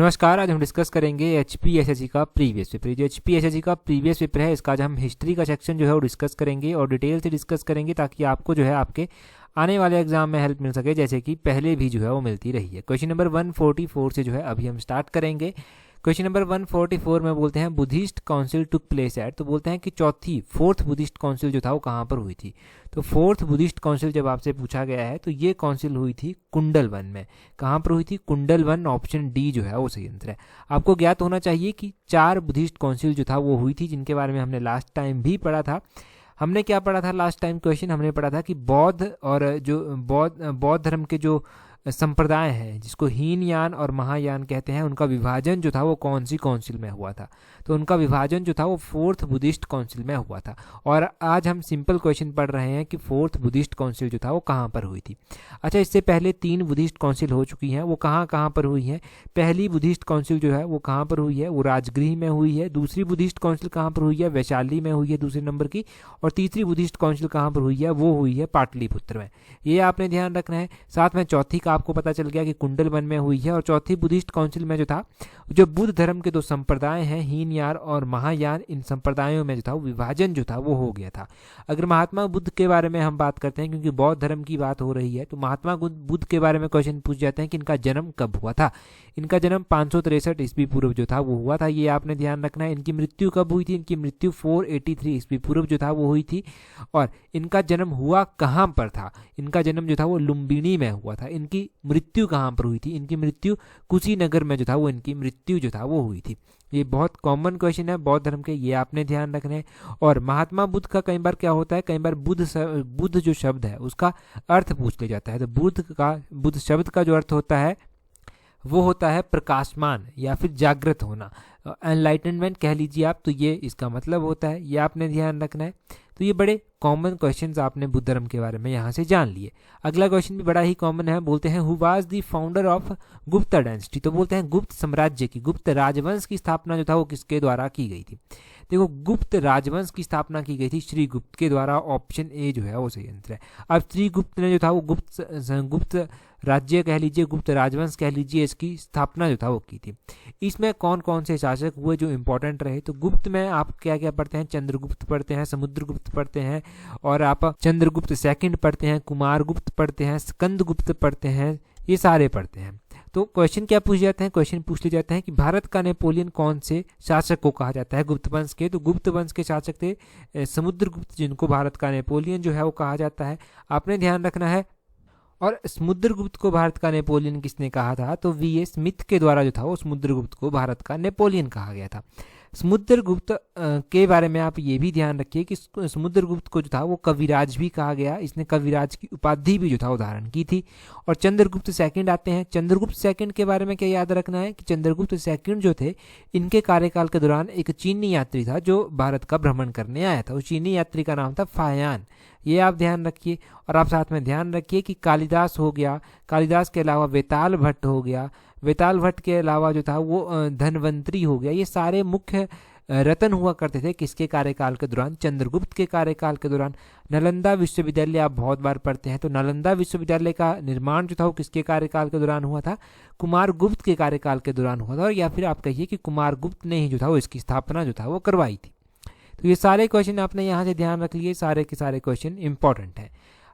नमस्कार। आज हम डिस्कस करेंगे HPSSC का प्रीवियस पेपर। जो HPSSC का प्रीवियस पेपर है इसका आज हम हिस्ट्री का सेक्शन जो है वो डिस्कस करेंगे और डिटेल से डिस्कस करेंगे ताकि आपको जो है आपके आने वाले एग्जाम में हेल्प मिल सके, जैसे कि पहले भी जो है वो मिलती रही है। क्वेश्चन नंबर 144 से जो है अभी हम स्टार्ट करेंगे। क्वेश्चन नंबर 144 में बोलते हैं Buddhist council took place at, तो बोलते हैं कि फोर्थ बुद्धिस्ट काउंसिल जो था वो कहाँ पर हुई थी। तो फोर्थ बुद्धिस्ट काउंसिल जब आपसे पूछा गया है तो ये काउंसिल हुई थी कुंडल वन में। कहाँ पर हुई थी? कुंडल वन, ऑप्शन डी जो है वो सही आंसर है। आपको ज्ञात होना चाहिए कि 4 बुद्धिस्ट काउंसिल जो था वो हुई थी, जिनके बारे में हमने लास्ट टाइम भी पढ़ा था। हमने क्या पढ़ा था लास्ट टाइम? क्वेश्चन हमने पढ़ा था कि बौद्ध और जो बौद्ध धर्म के जो संप्रदाय हैं, जिसको हीनयान और महायान कहते हैं, उनका विभाजन जो था वो कौन सी काउंसिल में हुआ था? तो उनका विभाजन जो था वो फोर्थ बुद्धिस्ट काउंसिल में हुआ था। और आज हम सिंपल क्वेश्चन पढ़ रहे हैं कि फोर्थ बुद्धिस्ट काउंसिल जो था वो कहाँ पर हुई थी। अच्छा, इससे पहले 3 बुद्धिस्ट काउंसिल हो चुकी हैं। वो कहाँ कहाँ पर हुई हैं? पहली बुद्धिस्ट काउंसिल जो है वो कहाँ पर हुई है? वो राजगृह में हुई है। दूसरी बुद्धिस्ट काउंसिल कहाँ पर हुई है? वैशाली में हुई है दूसरे नंबर की। और तीसरी बुद्धिस्ट काउंसिल कहाँ पर हुई है? वो हुई है पाटलिपुत्र में। ये आपने ध्यान रखना है। साथ में चौथी का आपको पता चल गया कि कुंडल वन में हुई है। और चौथी बुद्धिस्ट काउंसिल में जो था, जो बुद्ध धर्म के 2 संप्रदाय हैं, हीनयान और महायान, इन संप्रदायों में जो था विभाजन जो था वो हो गया था। अगर महात्मा बुद्ध के बारे में हम बात करते हैं, क्योंकि बौद्ध धर्म की बात हो रही है, तो महात्मा बुद्ध के बारे में क्वेश्चन पूछ जाते हैं कि इनका जन्म कब हुआ था। इनका जन्म 563 ईस्वी पूर्व जो था वो हुआ था, ये आपने ध्यान रखना है। इनकी मृत्यु कब हुई थी? इनकी मृत्यु 483 ईस्वी पूर्व जो था वो हुई थी। और इनका जन्म हुआ कहाँ पर था? इनका जन्म जो था वो लुम्बिनी में हुआ था। इनकी मृत्यु कहाँ पर हुई थी? इनकी मृत्यु कुशीनगर में जो था वो इनकी मृत्यु जो था वो हुई थी। ये बहुत कॉमन क्वेश्चन है बौद्ध धर्म के, ये आपने ध्यान रखना है। और महात्मा बुद्ध का कई बार क्या होता है, कई बार बुद्ध जो शब्द है उसका अर्थ पूछ लिया जाता है। तो बुद्ध शब्द का जो अर्थ होता है वो होता है प्रकाशमान या फिर जागृत होना, एनलाइटनमेंट कह लीजिए आप। तो ये इसका मतलब होता है, ये आपने ध्यान रखना है। तो ये बड़े कॉमन क्वेश्चंस आपने बुद्ध धर्म के बारे में यहाँ से जान लिए। अगला क्वेश्चन भी बड़ा ही कॉमन है। बोलते हैं who was the founder of गुप्त डायनेस्टी, तो बोलते हैं गुप्त साम्राज्य की, गुप्त राजवंश की स्थापना जो था वो किसके द्वारा की गई थी? देखो, गुप्त राजवंश की स्थापना की गई थी श्रीगुप्त के द्वारा। ऑप्शन ए जो है वो सही आंसर है। अब श्रीगुप्त ने जो था वो गुप्त राज्य कह लीजिए, गुप्त राजवंश कह लीजिए, इसकी स्थापना जो था वो की थी। इसमें कौन कौन से शासक हुए जो इंपॉर्टेंट रहे? तो गुप्त में आप क्या क्या पढ़ते हैं? चंद्रगुप्त पढ़ते हैं, समुद्रगुप्त पढ़ते हैं, और आप चंद्रगुप्त सेकंड पढ़ते हैं, कुमारगुप्त पढ़ते हैं, स्कंदगुप्त पढ़ते हैं, ये सारे पढ़ते हैं। तो क्वेश्चन क्या पूछ जाते हैं? क्वेश्चन पूछ ले जाते हैं कि भारत का नेपोलियन कौन से शासक को कहा जाता है गुप्त वंश के? तो गुप्त वंश के शासक थे समुद्रगुप्त, जिनको भारत का नेपोलियन जो है वो कहा जाता है। आपने ध्यान रखना है। और समुद्रगुप्त को भारत का नेपोलियन किसने कहा था? तो V.A. स्मिथ के द्वारा जो था वो समुद्रगुप्त को भारत का नेपोलियन कहा गया था। समुद्रगुप्त के बारे में आप ये भी ध्यान रखिए कि समुद्रगुप्त को जो था वो कविराज भी कहा गया। इसने कविराज की उपाधि भी जो था वो धारण की थी। और चंद्रगुप्त सेकंड आते हैं। चंद्रगुप्त सेकंड के बारे में क्या याद रखना है कि चंद्रगुप्त सेकंड जो थे, इनके कार्यकाल के दौरान एक चीनी यात्री था जो भारत का भ्रमण करने आया था। उस चीनी यात्री का नाम था फायान, ये आप ध्यान रखिए। और आप साथ में ध्यान रखिए कि कालिदास हो गया, कालिदास के अलावा वेताल भट्ट हो गया, वेताल भट्ट के अलावा जो था वो धनवंतरी हो गया। ये सारे मुख्य रत्न हुआ करते थे किसके कार्यकाल के दौरान? चंद्रगुप्त के कार्यकाल के दौरान। नालंदा विश्वविद्यालय आप बहुत बार पढ़ते हैं, तो नालंदा विश्वविद्यालय का निर्माण जो था वो किसके कार्यकाल के दौरान हुआ था? कुमारगुप्त के कार्यकाल के दौरान हुआ था। और या फिर आप कहिए कि कुमारगुप्त ने ही जो था वो इसकी स्थापना जो था वो करवाई थी। तो ये सारे क्वेश्चन आपने यहाँ से ध्यान रख लिए, सारे के सारे क्वेश्चन इंपॉर्टेंट हैं।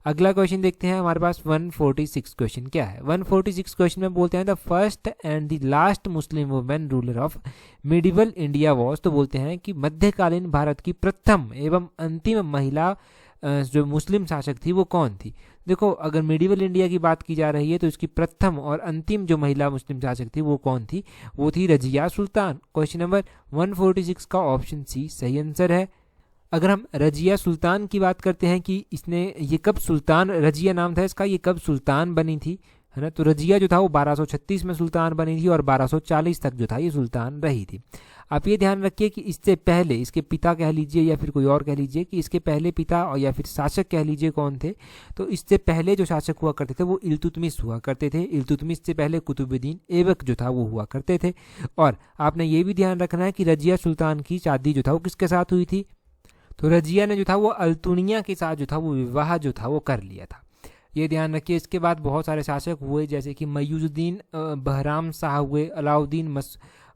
अगला क्वेश्चन देखते हैं हमारे पास 146 क्वेश्चन क्या है। 146 क्वेश्चन में बोलते हैं the first and the last Muslim women ruler of medieval India was, तो बोलते हैं कि मध्यकालीन भारत की प्रथम एवं अंतिम महिला जो मुस्लिम शासक थी वो कौन थी? देखो, अगर मिडिवल इंडिया की बात की जा रही है तो इसकी प्रथम और अंतिम जो महिला मुस्लिम शासक थी वो कौन थी? वो थी रजिया सुल्तान। क्वेश्चन नंबर 146 का ऑप्शन सी सही आंसर है। अगर हम रजिया सुल्तान की बात करते हैं कि ये कब सुल्तान, रजिया नाम था इसका, ये कब सुल्तान बनी थी, है ना? तो रजिया जो था वो 1236 में सुल्तान बनी थी और 1240 तक जो था ये सुल्तान रही थी। आप ये ध्यान रखिए कि इससे पहले इसके पिता कह लीजिए या फिर कोई और कह लीजिए कि इसके पहले पिता और या फिर शासक कह लीजिए कौन थे? तो इससे पहले जो शासक हुआ करते थे वो इल्तुतमिश हुआ करते थे। इल्तुतमिश से पहले कुतुबुद्दीन ऐबक जो था वो हुआ करते थे। और आपने ये भी ध्यान रखना है कि रजिया सुल्तान की शादी जो था वो किसके साथ हुई थी? तो रजिया ने जो था वो अल्तुनिया के साथ जो था वो विवाह जो था वो कर लिया था। ये ध्यान रखिए। इसके बाद बहुत सारे शासक हुए, जैसे कि मयूजुद्दीन बहराम शाह हुए, अलाउद्दीन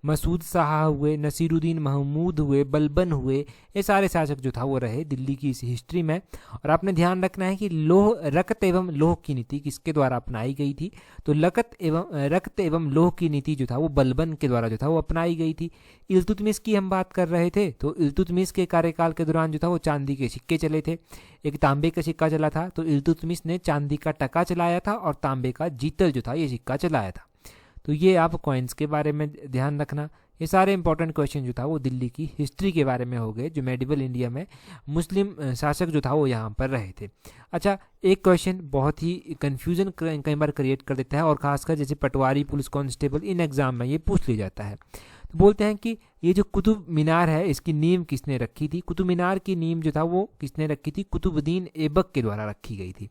मसूद शाह हुए, नसीरुद्दीन महमूद हुए, बलबन हुए। ये सारे शासक जो था वो रहे दिल्ली की इस हिस्ट्री में। और आपने ध्यान रखना है कि रक्त एवं लोह की नीति किसके द्वारा अपनाई गई थी? तो रक्त एवं लोह की नीति जो था वो बलबन के द्वारा जो था वो अपनाई गई थी। इल्तुतमिश की हम बात कर रहे थे, तो इल्तुतमिश के कार्यकाल के दौरान जो था वो चांदी के सिक्के चले थे, एक तांबे का सिक्का चला था। तो इल्तुतमिश ने चांदी का टका चलाया था और तांबे का जीतल जो था ये सिक्का चलाया था। तो ये आप कॉइन्स के बारे में ध्यान रखना। ये सारे इंपॉर्टेंट क्वेश्चन जो था वो दिल्ली की हिस्ट्री के बारे में हो गए, जो मेडिवल इंडिया में मुस्लिम शासक जो था वो यहाँ पर रहे थे। अच्छा, एक क्वेश्चन बहुत ही कन्फ्यूजन कई बार क्रिएट कर देता है, और खासकर जैसे पटवारी, पुलिस कांस्टेबल, इन एग्जाम में ये पूछ लिया जाता है। तो बोलते हैं कि ये जो कुतुब मीनार है इसकी नींव किसने रखी थी? कुतुब मीनार की नींव जो था वो किसने रखी थी? कुतुबुद्दीन ऐबक के द्वारा रखी गई थी।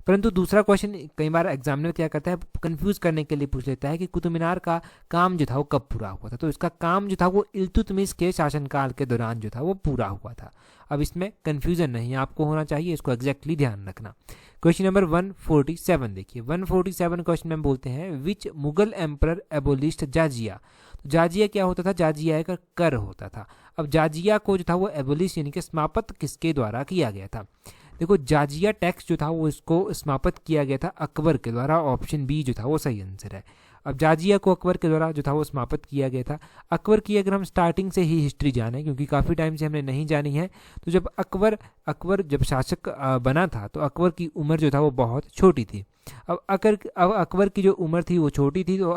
परंतु दूसरा क्वेश्चन कई बार एग्जामिनर क्या करता है, कंफ्यूज करने के लिए पूछ लेता है कि कुतुब मीनार का काम जो था वो कब पूरा हुआ था? तो इसका काम जो था वो इल्तुतमिश के शासनकाल के दौरान जो था वो पूरा हुआ था। अब इसमें कंफ्यूजन नहीं आपको होना चाहिए, इसको एग्जैक्टली ध्यान रखना। क्वेश्चन नंबर 147 देखिए। 147 क्वेश्चन में बोलते हैं विच मुगल एम्परर एबोलिश्ड जाजिया। तो जाजिया क्या होता था? जाजिया का कर होता था। अब जाजिया को जो था वो एबोलिश यानी कि समाप्त किसके द्वारा किया गया था? देखो, जाजिया टैक्स जो था वो इसको समाप्त किया गया था अकबर के द्वारा। ऑप्शन बी जो था वो सही आंसर है। अब जाजिया को अकबर के द्वारा जो था वो समाप्त किया गया था। अकबर की अगर हम स्टार्टिंग से ही हिस्ट्री जाने, क्योंकि काफ़ी टाइम से हमने नहीं जानी है, तो जब अकबर जब शासक बना था तो अकबर की उम्र जो था वो बहुत छोटी थी। अब अकबर की जो उम्र थी वो छोटी थी, तो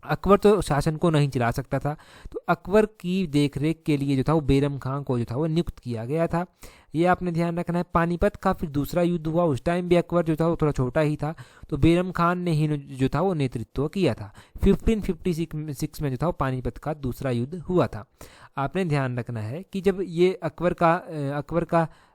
अकबर तो शासन को नहीं चला सकता था। तो अकबर की देखरेख के लिए जो था वो बैरम खान को जो था वो नियुक्त किया गया था। ये आपने ध्यान रखना है। पानीपत का फिर दूसरा युद्ध हुआ, उस टाइम भी अकबर जो था वो थोड़ा छोटा ही था, तो बैरम खान ने ही जो था वो नेतृत्व किया था। 1556 में जो था वो पानीपत का दूसरा युद्ध हुआ था। आपने ध्यान रखना है कि जब ये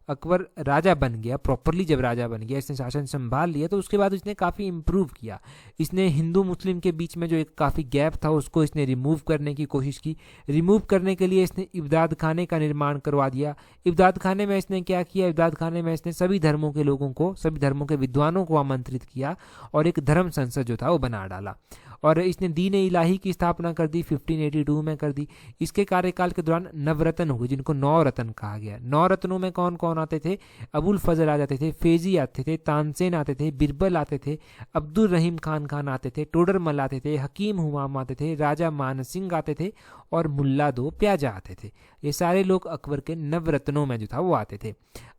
अकबर राजा बन गया, प्रॉपरली जब राजा बन गया, इसने शासन संभाल लिया, तो उसके बाद इसने काफ़ी इम्प्रूव किया। इसने हिंदू मुस्लिम के बीच में जो एक काफ़ी गैप था उसको इसने रिमूव करने की कोशिश की। रिमूव करने के लिए इसने इब्दाद खाने का निर्माण करवा दिया। इब्दाद खाने में इसने क्या किया? इब्दाद खाने में इसने सभी धर्मों के लोगों को, सभी धर्मों के विद्वानों को आमंत्रित किया और एक धर्म संसद जो था वो बना डाला। और इसने दीन इलाही की स्थापना कर दी, 1582 में कर दी। इसके कार्यकाल के दौरान नवरत्न हुए, जिनको 9 रत्न कहा गया। 9 रत्नों में कौन कौन आते थे? अबुल फजल आ जाते थे, फेजी आते थे, तानसेन आते थे, बिरबल आते थे, अब्दुल रहीम खान आते थे, टोडरमल आते थे, हकीम हुमाम आते थे, राजा मान सिंह आते थे और मुल्ला दो प्याजा आते थे। ये सारे लोग अकबर के नवरत्नों में जो था वो आते थे।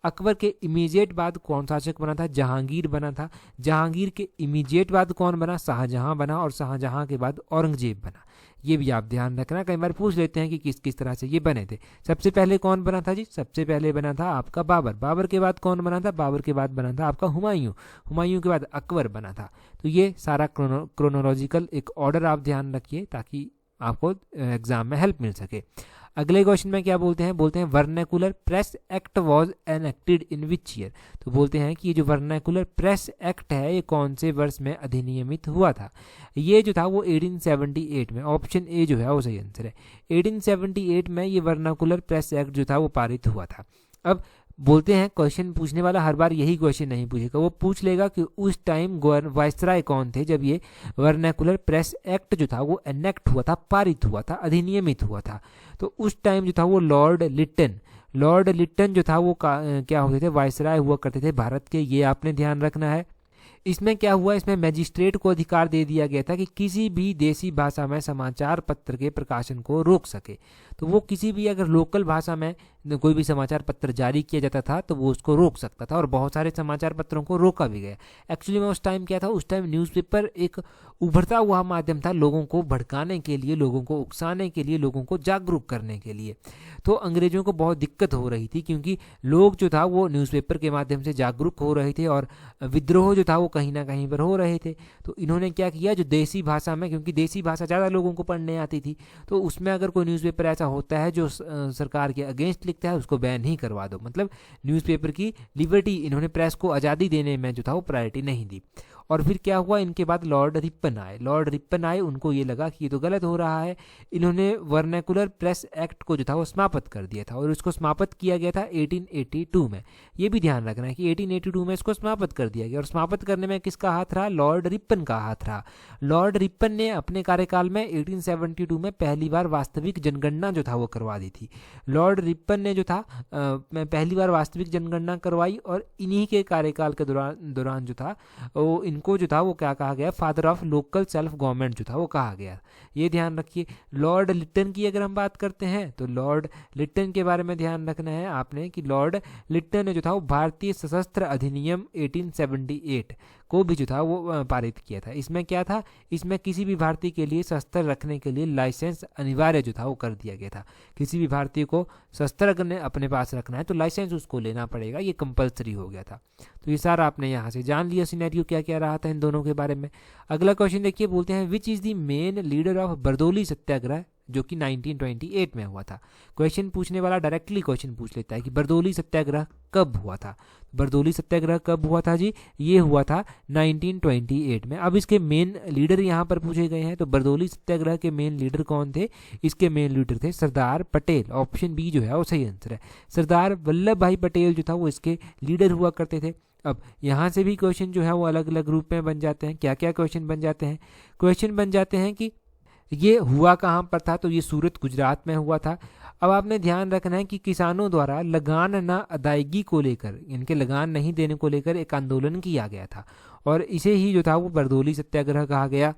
अकबर के इमीडिएट बाद कौन शासक बना था? जहांगीर बना था। जहांगीर के इमीडिएट बाद कौन बना? शाहजहां बना। और शाहजहां के बाद औरंगजेब बना। ये भी आप ध्यान रखना, कई बार पूछ लेते हैं कि किस किस तरह से ये बने थे। सबसे पहले कौन बना था जी? सबसे पहले बना था आपका बाबर। बाबर के बाद कौन बना था? बाबर के बाद बना था आपका हुमायूं। हुमायूं के बाद अकबर बना था। तो ये सारा क्रोनोलॉजिकल एक ऑर्डर आप ध्यान रखिए ताकि आपको एग्जाम में हेल्प मिल सके। अगले क्वेश्चन में क्या बोलते हैं? बोलते हैं vernacular press act was enacted in which year. तो बोलते हैं कि ये जो वर्नाकुलर प्रेस एक्ट है ये कौन से वर्ष में अधिनियमित हुआ था? ये जो था वो 1878 में। ऑप्शन ए जो है वो सही आंसर है। 1878 में ये वर्नाकुलर प्रेस एक्ट जो था वो पारित हुआ था। अब बोलते हैं क्वेश्चन पूछने वाला हर बार यही क्वेश्चन नहीं पूछेगा, वो पूछ लेगा कि उस टाइम वायसराय कौन थे जब ये वर्नाकुलर प्रेस एक्ट जो था वो एनेक्ट हुआ था, पारित हुआ था, अधिनियमित हुआ था। तो उस टाइम जो था वो लॉर्ड लिट्टन जो था वो क्या होते थे? वायसराय हुआ करते थे भारत के। ये आपने ध्यान रखना है। इसमें क्या हुआ? इसमें मैजिस्ट्रेट को अधिकार दे दिया गया था कि किसी भी देसी भाषा में समाचार पत्र के प्रकाशन को रोक सके। तो वो किसी भी अगर लोकल भाषा में कोई भी समाचार पत्र जारी किया जाता था तो वो उसको रोक सकता था, और बहुत सारे समाचार पत्रों को रोका भी गया। एक्चुअली में उस टाइम क्या था? उस टाइम न्यूज़पेपर एक उभरता हुआ माध्यम था, लोगों को भड़काने के लिए, लोगों को उकसाने के लिए, लोगों को जागरूक करने के लिए। तो अंग्रेजों को बहुत दिक्कत हो रही थी क्योंकि लोग जो था वो न्यूज़पेपर के माध्यम से जागरूक हो रहे थे और विद्रोह जो था वो कहीं ना कहीं पर हो रहे थे। तो इन्होंने क्या किया? जो देसी भाषा में, क्योंकि देसी भाषा ज़्यादा लोगों को पढ़ने आती थी, तो उसमें अगर कोई न्यूज़पेपर ऐसा होता है जो सरकार के अगेंस्ट लिखता है उसको बैन ही करवा दो। मतलब न्यूज़पेपर की लिबर्टी, इन्होंने प्रेस को आज़ादी देने में जो था वो प्रायोरिटी नहीं दी। और फिर क्या हुआ, इनके बाद लॉर्ड रिपन आए। लॉर्ड रिपन आए, उनको ये लगा कि ये तो गलत हो रहा है। इन्होंने वर्नैकुलर प्रेस एक्ट को जो था वो समाप्त कर दिया था, और उसको समाप्त किया गया था 1882 में। ये भी ध्यान रखना है कि 1882 में इसको समाप्त कर दिया गया, और समाप्त करने में किसका हाथ रहा, लॉर्ड रिपन का हाथ रहा। लॉर्ड रिपन ने अपने कार्यकाल में 1872 में पहली बार वास्तविक जनगणना जो था वो करवा दी थी। लॉर्ड रिपन ने जो था पहली बार वास्तविक जनगणना करवाई, और इन्हीं के कार्यकाल के दौरान जो था वो इनको जो था वो क्या कहा गया, father of local self government जो था वो कहा गया। ये ध्यान रखिए। लॉर्ड लिट्टन की अगर हम बात करते हैं तो लॉर्ड लिट्टन के बारे में ध्यान रखना है आपने कि लॉर्ड लिट्टन ने जो था वो भारतीय सशस्त्र अधिनियम 1878 को भी जो था वो पारित किया था। इसमें क्या था, इसमें किसी भी भारतीय के लिए शस्त्र रखने के लिए लाइसेंस अनिवार्य जो था वो कर दिया गया था। किसी भी भारतीय को शस्त्र अपने पास रखना है तो लाइसेंस उसको लेना पड़ेगा, ये कंपलसरी हो गया था। तो ये सारा आपने यहाँ से जान लिया सिनेरियो क्या क्या रहा था इन दोनों के बारे में। अगला क्वेश्चन देखिए, बोलते हैं which is the main leader of Bardoli Satyagraha, जो कि 1928 में हुआ था। क्वेश्चन पूछने वाला डायरेक्टली क्वेश्चन पूछ लेता है कि बरदौली सत्याग्रह कब हुआ था। बरदौली सत्याग्रह कब हुआ था जी, ये हुआ था 1928 में। अब इसके मेन लीडर यहाँ पर पूछे गए हैं, तो बरदौली सत्याग्रह के मेन लीडर कौन थे, इसके मेन लीडर थे सरदार पटेल। ऑप्शन बी जो है वो सही आंसर है। सरदार वल्लभ भाई पटेल जो था वो इसके लीडर हुआ करते थे। अब यहाँ से भी क्वेश्चन जो है वो अलग अलग रूप में बन जाते हैं। क्या क्या क्वेश्चन बन जाते हैं, क्वेश्चन बन जाते हैं कि ये हुआ कहाँ पर था, तो ये सूरत गुजरात में हुआ था। अब आपने ध्यान रखना है कि किसानों द्वारा लगान न अदायगी को लेकर, इनके लगान नहीं देने को लेकर एक आंदोलन किया गया था, और इसे ही जो था वो बरदौली सत्याग्रह कहा गया।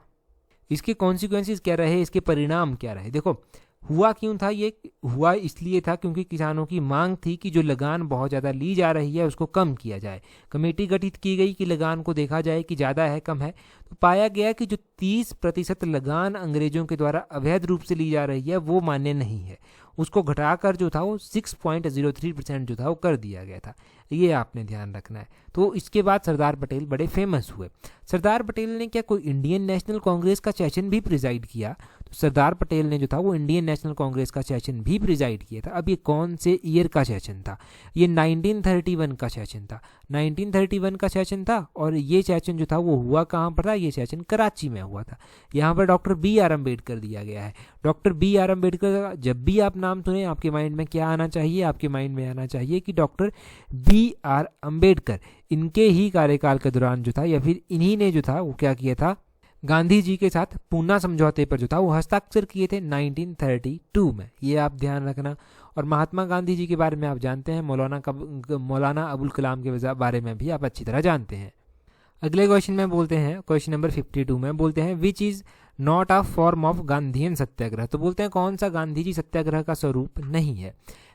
इसके कॉन्सिक्वेंसेस क्या रहे, इसके परिणाम क्या रहे। देखो हुआ क्यों था, ये हुआ इसलिए था क्योंकि किसानों की मांग थी कि जो लगान बहुत ज़्यादा ली जा रही है उसको कम किया जाए। कमेटी गठित की गई कि लगान को देखा जाए कि ज़्यादा है कम है, तो पाया गया कि जो 30% लगान अंग्रेजों के द्वारा अवैध रूप से ली जा रही है वो मान्य नहीं है, उसको घटाकर जो था वो 6.03% जो था वो कर दिया गया था। ये आपने ध्यान रखना है। तो इसके बाद सरदार पटेल बड़े फेमस हुए। सरदार पटेल ने क्या कोई इंडियन नेशनल कांग्रेस का सेशन भी प्रिजाइड किया, तो सरदार पटेल ने जो था वो इंडियन नेशनल कांग्रेस का सेशन भी प्रिजाइड किया था। अब ये कौन से ईयर का सेशन था, ये 1931 का सेशन था। 1931 का सेशन था, और ये सेशन जो था वो हुआ कहाँ पर था, ये सेशन कराची में हुआ था। यहाँ पर डॉक्टर बी आर अम्बेडकर दिया गया है। डॉक्टर बी आर अम्बेडकर, जब भी आप नाम सुने आपके माइंड में क्या आना चाहिए, आपके माइंड में आना चाहिए कि डॉक्टर बी आर अम्बेडकर, इनके ही कार्यकाल के दौरान जो था, या फिर इन्हीं ने जो था वो क्या किया था, गांधी जी के साथ पूना समझौते पर जो था वो हस्ताक्षर किए थे 1932 में। ये आप ध्यान रखना। और महात्मा गांधी जी के बारे में आप जानते हैं, मौलाना अबुल कलाम के बारे में भी आप अच्छी तरह जानते हैं। अगले क्वेश्चन में बोलते हैं, क्वेश्चन नंबर 52 में बोलते हैं which is not a form of Gandhian satyagraha. तो बोलते हैं कौन सा गांधी जी सत्याग्रह का स्वरूप नहीं है।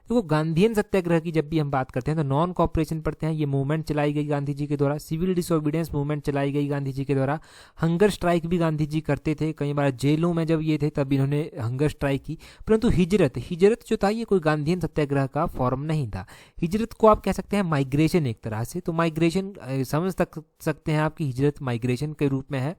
तो गांधीयन सत्याग्रह की जब भी हम बात करते हैं तो नॉन कॉपरेशन पढ़ते हैं। ये मूवमेंट चलाई गई गांधी जी के द्वारा, सिविल डिसोबीडियंस मूवमेंट चलाई गई गांधी जी के द्वारा, हंगर स्ट्राइक भी गांधी जी करते थे। कई बार जेलों में जब ये थे तब इन्होंने हंगर स्ट्राइक की। परंतु हिजरत जो था ये कोई गांधीयन सत्याग्रह का फॉर्म नहीं था। हिजरत को आप कह सकते हैं माइग्रेशन एक तरह से। तो माइग्रेशन समझ सकते हैं आपकी हिजरत माइग्रेशन के रूप में है।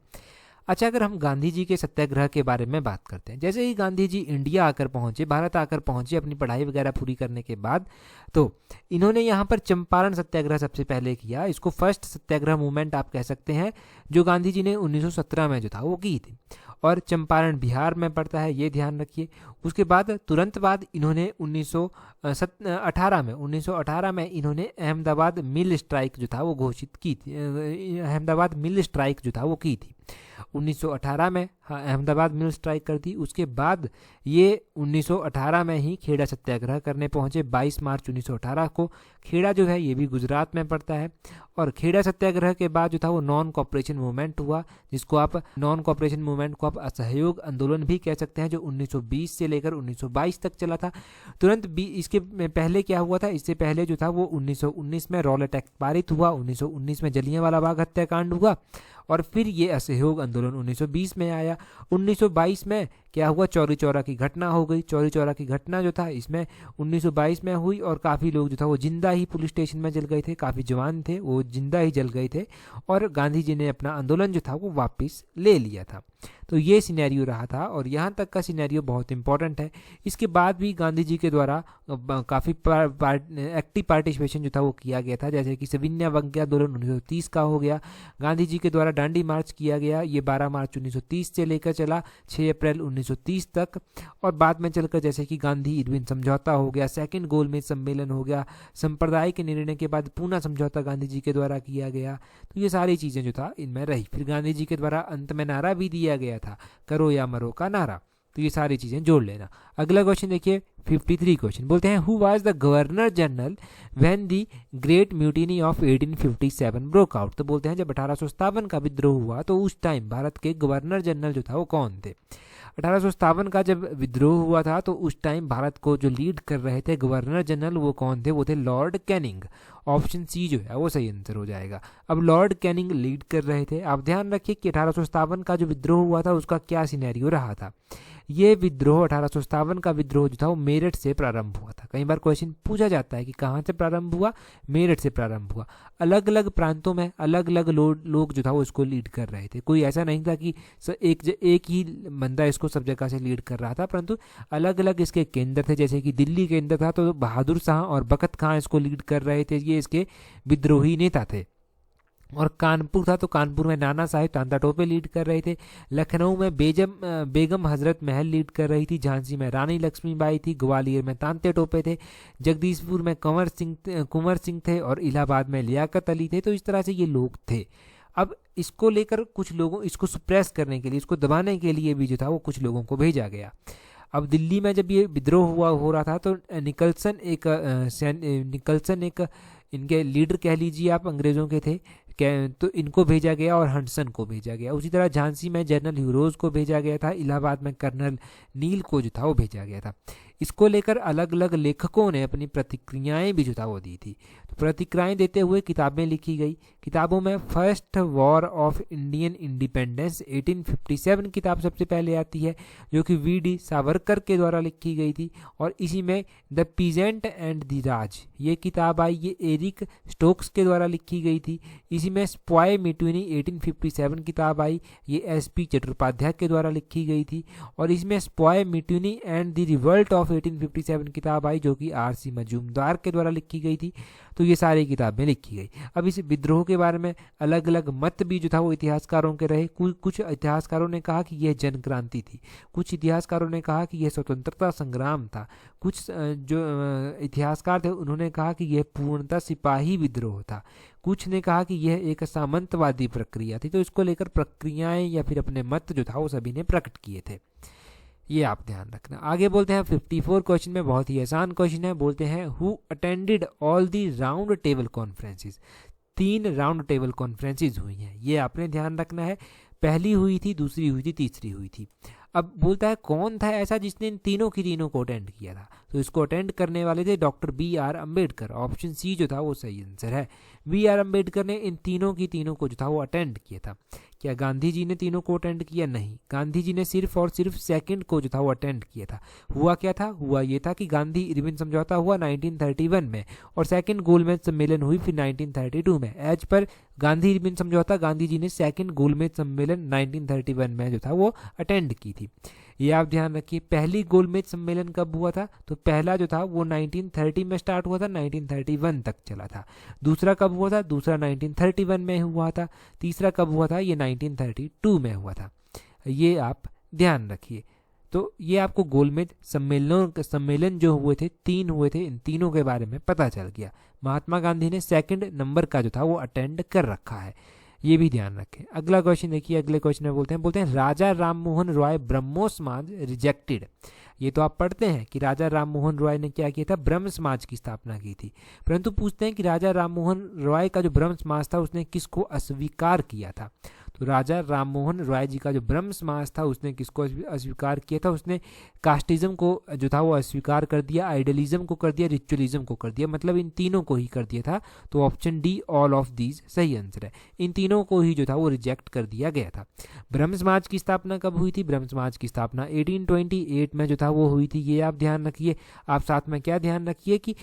अच्छा, अगर हम गांधी जी के सत्याग्रह के बारे में बात करते हैं, जैसे ही गांधी जी इंडिया आकर पहुंचे, भारत आकर पहुंचे अपनी पढ़ाई वगैरह पूरी करने के बाद, तो इन्होंने यहाँ पर चंपारण सत्याग्रह सबसे पहले किया। इसको फर्स्ट सत्याग्रह मूवमेंट आप कह सकते हैं, जो गांधी जी ने 1917 में जो था वो की थी। और चंपारण बिहार में पड़ता है, ये ध्यान रखिए। उसके बाद तुरंत बाद इन्होंने 1918 में इन्होंने अहमदाबाद मिल स्ट्राइक जो था वो घोषित की थी। अहमदाबाद मिल स्ट्राइक जो था वो की थी 1918 में। हाँ, अहमदाबाद मिल स्ट्राइक कर दी। उसके बाद ये 1918 में ही खेड़ा सत्याग्रह करने पहुंचे। 22 मार्च 1918 को खेड़ा जो है ये भी गुजरात में पड़ता है। और खेड़ा सत्याग्रह के बाद जो था वो नॉन कॉपरेशन मूवमेंट हुआ, जिसको आप नॉन कॉपरेशन मूवमेंट को आप असहयोग आंदोलन भी कह सकते हैं, जो 1920 से लेकर 1922 तक चला था। तुरंत इसके पहले क्या हुआ था, इससे पहले जो था वो 1919 में रॉलेट एक्ट पारित हुआ, 1919 में जलियांवाला बाग हत्याकांड हुआ, और फिर ये असहयोग आंदोलन 1920 में आया। 1922 में क्या हुआ, चौरी चौरा की घटना हो गई। चौरी चौरा की घटना जो था इसमें 1922 में हुई, और काफ़ी लोग जो था वो जिंदा ही पुलिस स्टेशन में जल गए थे। काफ़ी जवान थे वो जिंदा ही जल गए थे, और गांधी जी ने अपना आंदोलन जो था वो वापस ले लिया था। तो ये सिनेरियो रहा था और यहाँ तक का सिनेरियो बहुत इंपॉर्टेंट है। इसके बाद भी गांधी जी के द्वारा काफ़ी एक्टिव पार्टिसिपेशन जो था वो किया गया था, जैसे कि सविनय अवज्ञा आंदोलन 1930 का हो गया। गांधी जी के द्वारा दांडी मार्च किया गया, ये 12 मार्च 1930 से लेकर चला 6 अप्रैल 1930 तक। और बाद में चलकर जैसे कि गांधी इरविन समझौता हो गया, सेकंड गोलमेज सम्मेलन हो गया, संप्रदाय के निर्णय के बाद पूना समझौता गांधी जी के द्वारा किया गया। तो ये सारी चीज़ें जो था इनमें रही। फिर गांधी जी के द्वारा अंत में नारा भी दिया गया था, करो या मरो का नारा। तो ये सारी चीज़ें जोड़ लेना। अगला क्वेश्चन देखिए 53 क्वेश्चन, बोलते हैं who was the governor general when the great mutiny of 1857 broke out. तो बोलते हैं जब 1857 का विद्रोह हुआ तो उस टाइम भारत के गवर्नर जनरल जो था वो कौन थे। 1857 का जब विद्रोह हुआ था तो उस टाइम भारत को जो लीड कर रहे थे गवर्नर जनरल वो कौन थे, वो थे लॉर्ड कैनिंग। ऑप्शन सी जो है वो सही आंसर हो जाएगा। अब लॉर्ड कैनिंग लीड कर रहे थे। आप ध्यान रखिए कि 1857 का जो विद्रोह हुआ था उसका क्या सिनेरियो रहा था। ये विद्रोह 1857 का विद्रोह जो था वो मेरठ से प्रारंभ हुआ था। कई बार क्वेश्चन पूछा जाता है कि कहाँ से प्रारंभ हुआ, मेरठ से प्रारंभ हुआ। अलग अलग प्रांतों में अलग अलग लोग जो था वो इसको लीड कर रहे थे। कोई ऐसा नहीं था कि एक ही बंदा इसको सब जगह से लीड कर रहा था, परंतु अलग अलग इसके केंद्र थे। जैसे कि दिल्ली केंद्र था तो बहादुर शाह और बखत खां इसको लीड कर रहे थे, ये इसके विद्रोही नेता थे। और कानपुर था तो कानपुर में नाना साहिब तांता टोपे लीड कर रहे थे। लखनऊ में बेगम हजरत महल लीड कर रही थी। झांसी में रानी लक्ष्मीबाई थी। ग्वालियर में तांते टोपे थे। जगदीशपुर में कुंवर सिंह थे और इलाहाबाद में लियाकत अली थे। तो इस तरह से ये लोग थे। अब इसको लेकर कुछ लोगों, इसको सुप्रेस करने के लिए, इसको दबाने के लिए भी जो था वो कुछ लोगों को भेजा गया। अब दिल्ली में जब ये विद्रोह हो रहा था तो निकलसन एक इनके लीडर कह लीजिए आप, अंग्रेजों के थे, तो इनको भेजा गया और हंटसन को भेजा गया। उसी तरह झांसी में जनरल ह्यूरोज को भेजा गया था। इलाहाबाद में कर्नल नील को जो था वो भेजा गया था। इसको लेकर अलग अलग लेखकों ने अपनी प्रतिक्रियाएं भी जो था वो दी थी। तो प्रतिक्रियाएं देते हुए किताबें लिखी गई। किताबों में first war of Indian independence 1857 किताब सबसे पहले आती है, जो कि वी.डी. सावरकर के द्वारा लिखी गई थी। और इसी में द पीजेंट एंड द राज ये किताब आई, ये एरिक स्टोक्स के द्वारा लिखी गई थी। इसी में स्पॉय मिट्यूनी 1857 किताब आई, ये एस.पी. चट्टोपाध्याय के द्वारा लिखी गई थी। और इसमें Sepoy Mutiny and the Revolt of 1857 किताब आई, जो कि आर.सी. मजूमदार के द्वारा लिखी गई थी। तो ये सारी किताबें लिखी गई। अब इस विद्रोह के बारे में अलग अलग मत भी जो था वो इतिहासकारों के रहे। कुछ इतिहासकारों ने कहा कि यह जन क्रांति थी, कुछ इतिहासकारों ने कहा कि यह स्वतंत्रता संग्राम था, कुछ जो इतिहासकार थे उन्होंने कहा कि यह पूर्णतः सिपाही विद्रोह था, कुछ ने कहा कि यह एक सामंतवादी प्रक्रिया थी। तो इसको लेकर प्रक्रियाएं या फिर अपने मत जो था वो सभी ने प्रकट किए थे। ये आप ध्यान रखना। आगे बोलते हैं 54 क्वेश्चन में, बहुत ही आसान क्वेश्चन है। बोलते हैं who attended all the round table conferences. 3 round table conferences हुई हैं, ये आपने ध्यान रखना है। पहली हुई थी, दूसरी हुई थी, तीसरी हुई थी। अब बोलता है कौन था ऐसा जिसने इन तीनों को अटेंड किया था। तो इसको अटेंड करने वाले थे doctor B.R. Ambedkar. Option C जो था वो सही आंसर है। B.R. अम्बेडकर ने इन तीनों को जो था वो अटेंड किया था। क्या गांधी जी ने तीनों को अटेंड किया? नहीं, गांधी जी ने सिर्फ और सिर्फ सेकंड को जो था वो अटेंड किया था। हुआ क्या था? हुआ ये था कि गांधी इरविन समझौता हुआ 1931 में और सेकंड गोलमेज सम्मेलन हुई फिर 1932 में। एज पर गांधी इरविन समझौता गांधी जी ने सेकंड गोलमेज सम्मेलन 1931 में जो था वो अटेंड की थी। ये आप ध्यान रखिए। पहली गोलमेज सम्मेलन कब हुआ था? तो पहला जो था वो 1930 में स्टार्ट हुआ था, 1931 तक चला था। दूसरा कब हुआ था? दूसरा 1931 में हुआ था। तीसरा कब हुआ था? ये 1932 में हुआ था। ये आप ध्यान रखिए। तो ये आपको गोलमेज सम्मेलन जो हुए थे 3 हुए थे, इन तीनों के बारे में पता चल गया। महात्मा गांधी ने सेकंड नंबर का जो था वो अटेंड कर रखा है, ये भी ध्यान रखें। अगला क्वेश्चन देखिए। अगले क्वेश्चन में बोलते हैं राजा राममोहन रॉय ब्रह्मो समाज रिजेक्टेड। ये तो आप पढ़ते हैं कि राजा राममोहन रॉय ने क्या किया था? ब्रह्म समाज की स्थापना की थी। परंतु पूछते हैं कि राजा राममोहन रॉय का जो ब्रह्म समाज था उसने किसको अस्वीकार किया था? तो राजा राममोहन रॉय जी का जो ब्रह्म समाज था उसने किसको अस्वीकार किया था? उसने कास्टिज्म को जो था वो अस्वीकार कर दिया, आइडियलिज्म को कर दिया, रिचुअलिज्म को कर दिया, मतलब इन तीनों को ही कर दिया था। तो option D all of these सही आंसर है। इन तीनों को ही जो था वो रिजेक्ट कर दिया गया था। ब्रह्म समाज की स्थापना कब हुई थी? ब्रह्म समाज की स्थापना 1828 में जो था वो हुई थी। ये आप ध्यान रखिए। आप साथ में क्या ध्यान रखिए कि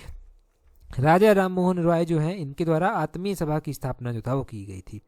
राजा राम मोहन रॉय जो हैं इनके द्वारा आत्मीय सभा की स्थापना जो था वो की गई थी।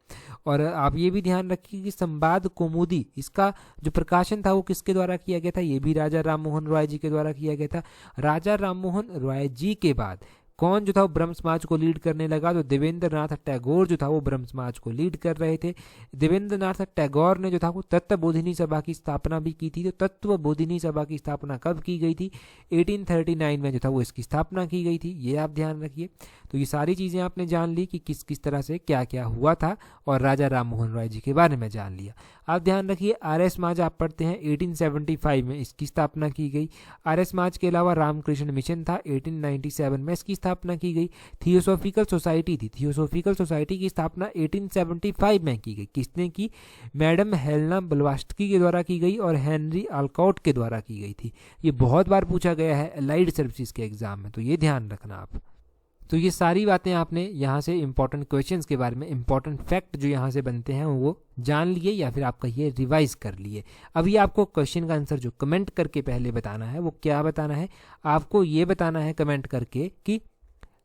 और आप ये भी ध्यान रखिए कि संवाद कौमुदी इसका जो प्रकाशन था वो किसके द्वारा किया गया था, ये भी राजा राम मोहन रॉय जी के द्वारा किया गया था। राजा राम मोहन रॉय जी के बाद कौन जो था वो ब्रह्म समाज को लीड करने लगा, तो देवेंद्र नाथ टैगोर जो था वो ब्रह्म समाज को लीड कर रहे थे। देवेंद्र नाथ टैगोर ने जो था वो तत्व बोधिनी सभा की स्थापना भी की थी। तो तत्व बोधिनी सभा की स्थापना कब की गई थी, 1839 में जो था वो इसकी स्थापना की गई थी, ये आप ध्यान रखिए। तो ये सारी चीज़ें आपने जान ली कि किस किस तरह से क्या क्या हुआ था, और राजा राम मोहन रॉय जी के बारे में जान लिया। आप ध्यान रखिए आर्य समाज आप पढ़ते हैं 1875 में इसकी स्थापना की गई। आर्य समाज के अलावा रामकृष्ण मिशन था, 1897 में इसकी स्थापना की गई। थियोसॉफिकल सोसाइटी थी, थियोसॉफिकल सोसाइटी की स्थापना 1875 में की गई। किसने की, मैडम हेलेना ब्लवात्स्की के द्वारा की गई और हेनरी ऑलकॉट के द्वारा की गई थी। ये बहुत बार पूछा गया है अलाइड सर्विसेज के एग्जाम में, तो ये ध्यान रखना आप। तो ये सारी बातें आपने यहाँ से इंपॉर्टेंट क्वेश्चंस के बारे में, इंपॉर्टेंट फैक्ट जो यहाँ से बनते हैं वो जान लिए, या फिर आप कहिए रिवाइज कर लिए। अभी आपको क्वेश्चन का आंसर जो कमेंट करके पहले बताना है वो क्या बताना है, आपको ये बताना है कमेंट करके कि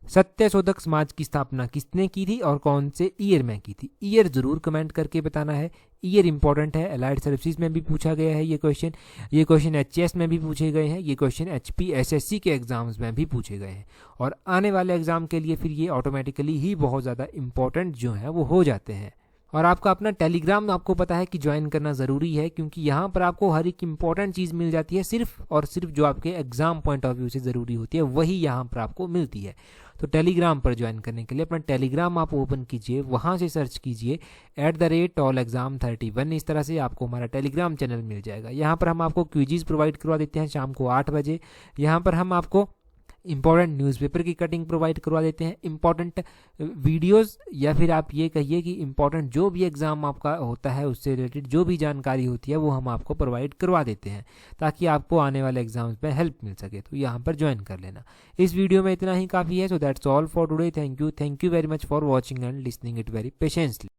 सत्यशोधक समाज की स्थापना किसने की थी और कौन से ईयर में की थी। ईयर जरूर कमेंट करके बताना है, ईयर इंपॉर्टेंट है। अलाइड सर्विसेज में भी पूछा गया है ये क्वेश्चन एचएस में भी पूछे गए हैं, ये क्वेश्चन एचपीएसएससी के एग्जाम्स में भी पूछे गए हैं, और आने वाले एग्जाम के लिए फिर ये ऑटोमेटिकली ही बहुत ज़्यादा इंपॉर्टेंट जो है वो हो जाते हैं। और आपका अपना टेलीग्राम आपको पता है कि ज्वाइन करना ज़रूरी है, क्योंकि यहाँ पर आपको हर एक इंपॉर्टेंट चीज़ मिल जाती है, सिर्फ और सिर्फ जो आपके एग्जाम पॉइंट ऑफ व्यू से ज़रूरी होती है वही यहाँ पर आपको मिलती है। तो टेलीग्राम पर ज्वाइन करने के लिए अपना टेलीग्राम आप ओपन कीजिए, वहाँ से सर्च कीजिए @tallexam31, इस तरह से आपको हमारा टेलीग्राम चैनल मिल जाएगा। यहाँ पर हम आपको क्विजीज प्रोवाइड करवा देते हैं शाम को 8 बजे। यहाँ पर हम आपको इंपॉर्टेंट न्यूज़पेपर की कटिंग प्रोवाइड करवा देते हैं, इंपॉर्टेंट वीडियोस, या फिर आप ये कहिए कि इंपॉर्टेंट जो भी एग्ज़ाम आपका होता है उससे रिलेटेड जो भी जानकारी होती है वो हम आपको प्रोवाइड करवा देते हैं, ताकि आपको आने वाले एग्जाम्स में हेल्प मिल सके। तो यहाँ पर ज्वाइन कर लेना। इस वीडियो में इतना ही काफ़ी है। So that's all for today. Thank you very much for watching and listening it very patiently.